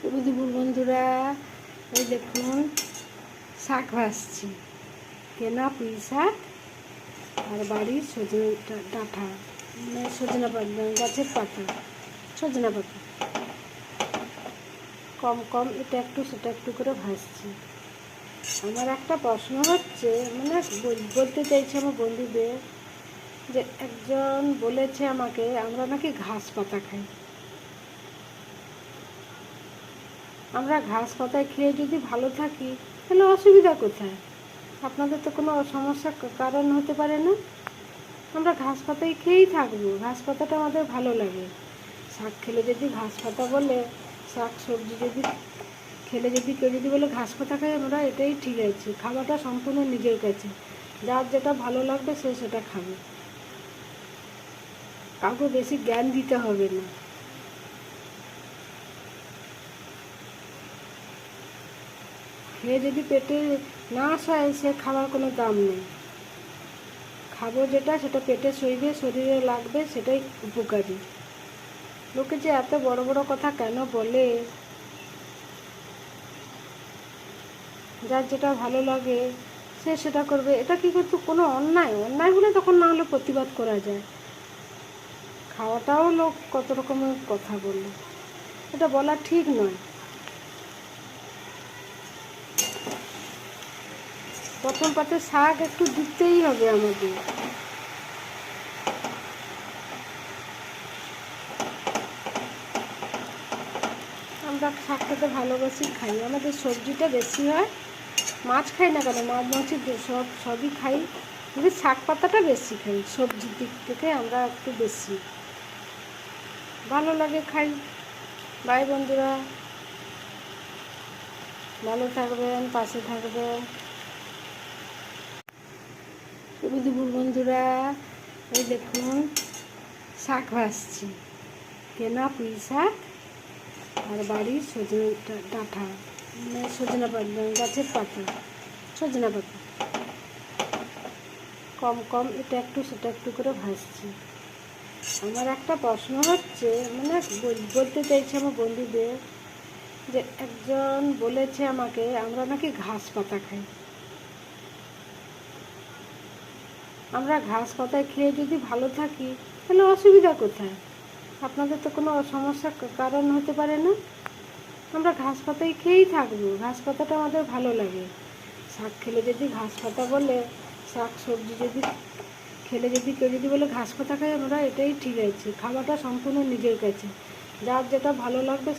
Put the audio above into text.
দুপুর বন্ধুরা, এই দেখুন শাক ভাজছি। কেনা পুঁই শাক আর বাড়ির সজনে ডাঁটা, মানে সজনা পাতা, গাছের পাতা, সজনা পাতা কম কম এটা একটু সেটা একটু করে ভাজছি। আমার একটা প্রশ্ন হচ্ছে, মানে বলতে চাইছি আমার বন্ধুদের, যে একজন বলেছে আমাকে আমরা নাকি ঘাস পাতা খাই। আমরা ঘাস পাতায় খেয়ে যদি ভালো থাকি তাহলে অসুবিধা কোথায়? আপনাদের তো কোনো সমস্যার কারণ হতে পারে না। আমরা ঘাস পাতাই খেয়েই থাকবো, ঘাস পাতাটা আমাদের ভালো লাগে। শাক খেলে যদি ঘাস পাতা বলে, শাক সবজি যদি খেলে যদি কেউ যদি বলে ঘাস পাতা খাই আমরা, এটাই ঠিক আছে। খাওয়াটা সম্পূর্ণ নিজের কাছে, যার যেটা ভালো লাগবে সে সেটা খাবে, কাউকে বেশি জ্ঞান দিতে হবে না। খেয়ে যদি পেটে না আসে সে খাওয়ার কোনো দাম নেই। খাবো যেটা সেটা পেটে সইবে, শরীরে লাগবে, সেটাই উপকারী। লোকে যে এত বড় বড় কথা কেন বলে? যার যেটা ভালো লাগে সে সেটা করবে। এটা কি কিন্তু কোনো অন্যায়? অন্যায় হলে তখন না হলে প্রতিবাদ করা যায়। খাওয়াটাও লোক কত রকমের কথা বললো, এটা বলা ঠিক নয়। প্রথম পাতে শাক একটু দিতেই হবে আমাদের। আমরা শাক খেতে ভালোবাসি, খাই। আমাদের সবজিটা বেশি হয়, মাছ খাই না কেন, মাছ মাছি সবই খাই, কিন্তু শাক পাতাটা বেশি খাই। সবজির দিক থেকে আমরা একটু বেশি ভালো লাগে, খাই। বাই বন্ধুরা, ভালো থাকবেন, পাশে থাকবেন। দুপুর বন্ধুরা, এই দেখুন শাক ভাজছি। কেনা পুঁই শাক আর বাড়ির সজনে ডাঁটা, মানে সজনা পাতা, গাছের পাতা, সজনা পাতা কম কম এটা একটু সেটা একটু করে ভাজছি। আমার একটা প্রশ্ন হচ্ছে, মানে বলতে চাইছি আমার বন্ধুদের, যে একজন বলেছে আমাকে আমরা নাকি ঘাস পাতা খাই। আমরা ঘাস পাতায় খেয়ে যদি ভালো থাকি তাহলে অসুবিধা কোথায়? আপনাদের তো কোনো সমস্যার কারণ হতে পারে না। আমরা ঘাস পাতাই খেয়েই থাকবো, ঘাস পাতাটা আমাদের ভালো লাগে। শাক খেলে যদি ঘাস পাতা বলে, শাক সবজি যদি খেলে যদি কেউ যদি বলে ঘাস পাতা খাই আমরা, এটাই ঠিক আছে। খাওয়াটা সম্পূর্ণ নিজের কাছে, যার যেটা ভালো লাগবে